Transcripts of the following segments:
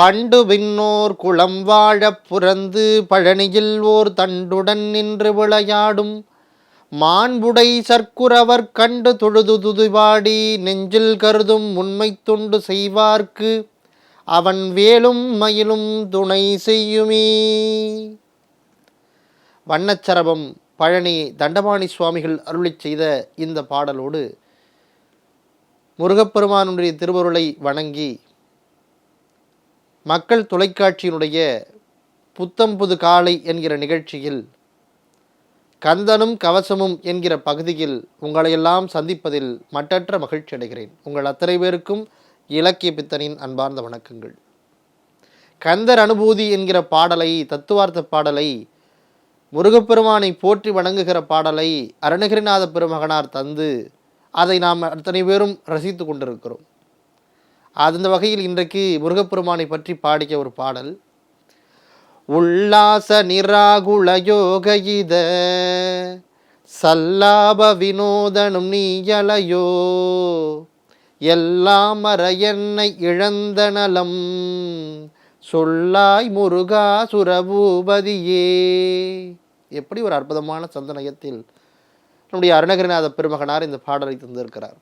பண்டு விண்ணோர் குளம் வாழப் புரந்து பழனியில் ஓர் தண்டுடன் நின்று விளையாடும் மாண்புடை சர்க்குரவர் கண்டு தொழுது துதிபாடி நெஞ்சில் கருதும் உண்மை தொண்டு செய்வார்க்கு அவன் வேலும் மயிலும் துணை செய்யுமே. வண்ணச்சரபம் பழனி தண்டபாணி சுவாமிகள் அருளிச் செய்த இந்த பாடலோடு முருகப்பெருமானுடைய திருவருளை வணங்கி மக்கள் தொலைக்காட்சியினுடைய புத்தம் புது காலை என்கிற நிகழ்ச்சியில் கந்தனும் கவசமும் என்கிற பகுதியில் உங்களையெல்லாம் சந்திப்பதில் மட்டற்ற மகிழ்ச்சி அடைகிறேன். உங்கள் அத்தனை பேருக்கும் இலக்கிய பித்தனின் அன்பார்ந்த வணக்கங்கள். கந்தர் அனுபூதி என்கிற பாடலை, தத்துவார்த்த பாடலை, முருகப்பெருமானை போற்றி வணங்குகிற பாடலை அருணகிரிநாத பெருமகனார் தந்து அதை நாம் அத்தனை பேரும் ரசித்து கொண்டிருக்கிறோம். அந்த வகையில் இன்றைக்கு முருகப்பெருமானை பற்றி பாடிய ஒரு பாடல், உல்லாச நிராகுல யோகயித சல்லாப வினோதனும் நீயலையோ எல்லாம் மற என்னை இழந்த நலம் சொல்லாய் முருகா சுரபூபதியே. எப்படி ஒரு அற்புதமான சந்தனயத்தில் நம்முடைய அருணகிரிநாத பெருமகனார் இந்த பாடலை தந்திருக்கிறார்.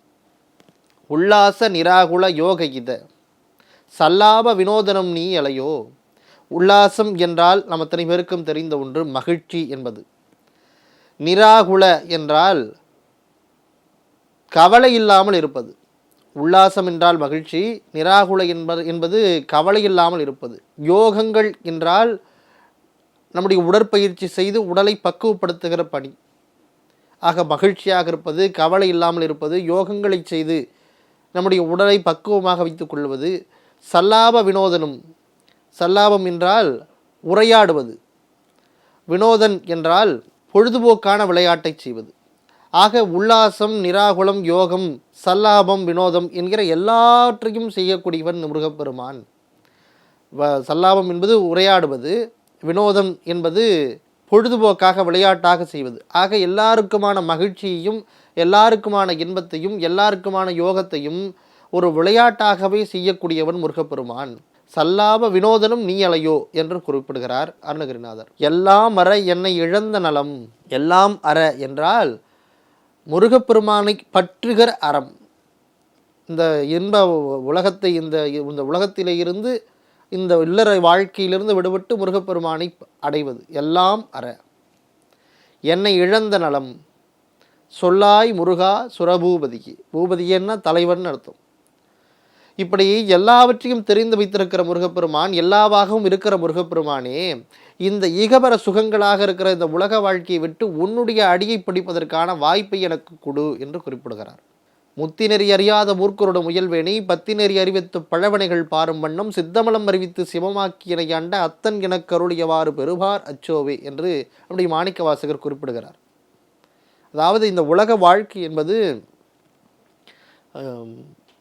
உல்லாச நிராகுல யோகயித சல்லாப வினோதனம் நீ அலையோ. உல்லாசம் என்றால் நம்ம அத்தனை பேருக்கும் தெரிந்த ஒன்று மகிழ்ச்சி என்பது. நிராகுல என்றால் கவலை இல்லாமல் இருப்பது. உல்லாசம் என்றால் மகிழ்ச்சி, நிராகுல என்பது கவலை இல்லாமல் இருப்பது. யோகங்கள் என்றால் நம்முடைய உடற்பயிற்சி செய்து உடலை பக்குவப்படுத்துகிற பணி. ஆக மகிழ்ச்சியாக இருப்பது, கவலை இல்லாமல் இருப்பது, யோகங்களை செய்து நம்முடைய உடலை பக்குவமாக வைத்துக் கொள்வது. சல்லாப வினோதனும், சல்லாபம் என்றால் உரையாடுவது, வினோதன் என்றால் பொழுதுபோக்கான விளையாட்டை செய்வது. ஆக உல்லாசம், நிராகுலம், யோகம், சல்லாபம், வினோதம் என்கிற எல்லாவற்றையும் செய்யக்கூடியவன் முருகப்பெருமான். சல்லாபம் என்பது உரையாடுவது, வினோதம் என்பது பொழுதுபோக்காக விளையாட்டாக செய்வது. ஆக எல்லாருக்குமான மகிழ்ச்சியையும் எல்லாருக்குமான இன்பத்தையும் எல்லாருக்குமான யோகத்தையும் ஒரு விளையாட்டாகவே செய்யக்கூடியவன் முருகப்பெருமான். சல்லாப வினோதனும் நீ அலையோ என்று குறிப்பிடுகிறார் அருணகிரிநாதர். எல்லாம் அற என்னை இழந்த நலம். எல்லாம் அற என்றால் முருகப்பெருமானை பற்றுகிற அறம். இந்த இன்ப உலகத்தை இந்த உலகத்திலே இருந்து, இந்த இல்லற வாழ்க்கையிலிருந்து விடுபட்டு முருகப்பெருமானை அடைவது. எல்லாம் அற என்னை இழந்த நலம் சொல்லாய் முருகா சுரபூபதிக்கு. பூபதியன்னா தலைவன் அர்த்தம். இப்படி எல்லாவற்றையும் தெரிந்து வைத்திருக்கிற முருகப்பெருமான், எல்லாவாகவும் இருக்கிற முருகப்பெருமானே, இந்த ஈகபர சுகங்களாக இருக்கிற இந்த உலக வாழ்க்கையை விட்டு உன்னுடைய அடியை பிடிப்பதற்கான வாய்ப்பை எனக்கு கொடு என்று குறிப்பிடுகிறார். முத்திநெறி அறியாத மூர்க்கரோட முயல்வேணி பத்திநெறி அறிவித்து பழவனைகள் பாரும் வண்ணம் சித்தமலம் அறிவித்து சிவமாக்கியனையாண்ட அத்தன் எனக் கருளியவாறு பெறுவார் அச்சோவே என்று நம்முடைய மாணிக்க வாசகர் குறிப்பிடுகிறார். அதாவது இந்த உலக வாழ்க்கை என்பது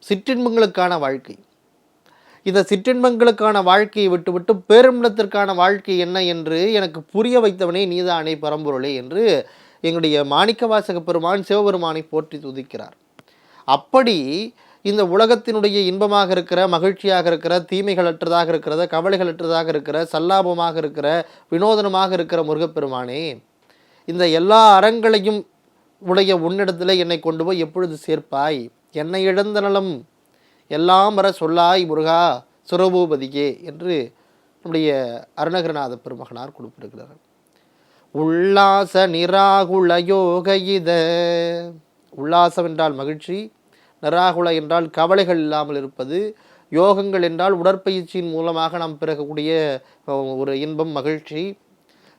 சிற்றின்பங்களுக்கான வாழ்க்கை. இந்த சிற்றின்பங்களுக்கான வாழ்க்கையை விட்டுவிட்டு பேரின்பத்திற்கான வாழ்க்கை என்ன என்று எனக்கு புரிய வைத்தவனே நீதானே பரம்பொருளே என்று எங்களுடைய மாணிக்க வாசக பெருமான் சிவபெருமானை போற்றி துதிக்கிறார். அப்படி இந்த உலகத்தினுடைய இன்பமாக இருக்கிற, மகிழ்ச்சியாக இருக்கிற, தீமைகள் அற்றதாக இருக்கிறத, கவலைகள் அற்றதாக இருக்கிற, சல்லாபமாக இருக்கிற, வினோதனமாக இருக்கிற முருகப்பெருமானே, இந்த எல்லா அறங்களையும் உடைய உன்னிடத்தில் என்னை கொண்டு போய் எப்பொழுது சேர்ப்பாய்? என்னை இழந்த நலம் எல்லாம் வர சொல்லாய் முருகா சுரபூபதியே என்று நம்முடைய அருணகிரிநாத பெருமகனார் குறிப்பிடுகிறார். உல்லாச நிராகுல யோகயித. உல்லாசம் என்றால் மகிழ்ச்சி, நிராகுல என்றால் கவலைகள் இல்லாமல் இருப்பது, யோகங்கள் என்றால் உடற்பயிற்சியின் மூலமாக நாம் பிறக்கக்கூடிய ஒரு இன்பம், மகிழ்ச்சி.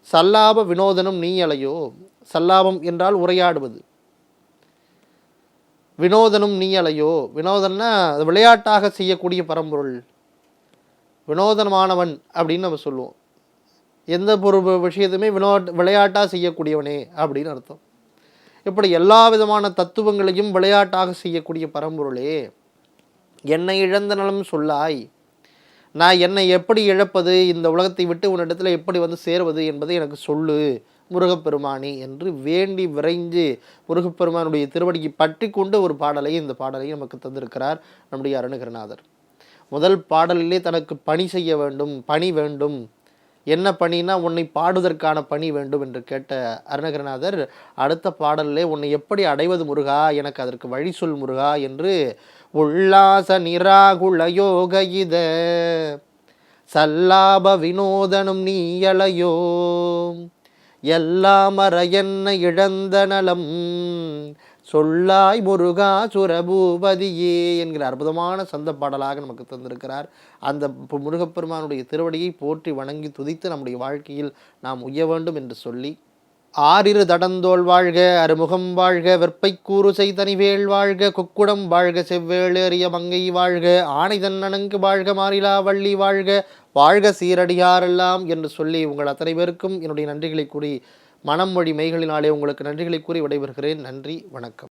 சல்லாப வினோதனும் நீ அலையோ. சல்லாபம் என்றால் உரையாடுவது, வினோதனும் நீ அலையோ. வினோதன்னா விளையாட்டாக செய்யக்கூடிய பரம்பொருள், வினோதனமானவன் அப்படின்னு நம்ம சொல்லுவோம். எந்த ஒரு விஷயத்தையுமே விளையாட்டாக செய்யக்கூடியவனே அப்படின்னு அர்த்தம். இப்படி எல்லா விதமான தத்துவங்களையும் விளையாட்டாக செய்யக்கூடிய பரம்பொருளே, என்னை இழந்த நலம் சொல்லாய். நான் என்னை எப்படி இழப்பது, இந்த உலகத்தை விட்டு உன்னிடத்தில் எப்படி வந்து சேருவது என்பதை எனக்கு சொல்லு முருகப்பெருமானி என்று வேண்டி விரைந்து முருகப்பெருமானுடைய திருவடிக்கு பற்றி கொண்டு ஒரு பாடலை, இந்த பாடலை நமக்கு தந்திருக்கிறார் நம்முடைய அருணகிரிநாதர். முதல் பாடலிலே தனக்கு பணி செய்ய வேண்டும், பணி வேண்டும். என்ன பணினா, உன்னை பாடுவதற்கான பணி வேண்டும் என்று கேட்ட அருணகிரிநாதர் அடுத்த பாடலிலே, உன்னை எப்படி அடைவது முருகா, எனக்கு அதற்கு வழி சொல் முருகா என்று உல்லாச நிராகுல யோக இத சல்லாப வினோதனும் நீயலையோ எல்லாமற என்ன இழந்த நலம் சொல்லாய் முருகா சுரபூபதியே என்கிற அற்புதமான சந்த பாடலாக நமக்கு தந்திருக்கிறார். அந்த முருகப்பெருமானுடைய திருவடியை போற்றி வணங்கி துதித்து நம்முடைய வாழ்க்கையில் நாம் உய்ய வேண்டும் என்று சொல்லி, ஆறிரு தடந்தோள் வாழ்க, அருமுகம் வாழ்க, வெற்பை கூறு செய்தனிவேள் வாழ்க, கொக்குடம் வாழ்க, செவ்வேளு அறிய மங்கை வாழ்க, ஆணைதன் நனங்கு வாழ்க, மாறிலா வள்ளி வாழ்க, வாழ்க சீரடியாரெல்லாம் என்று சொல்லி உங்கள் அத்தனை பேருக்கும் என்னுடைய நன்றிகளை கூறி, மனம் மொழி மெய்களினாலே உங்களுக்கு நன்றிகளை கூறி விடைபெறுகிறேன். நன்றி, வணக்கம்.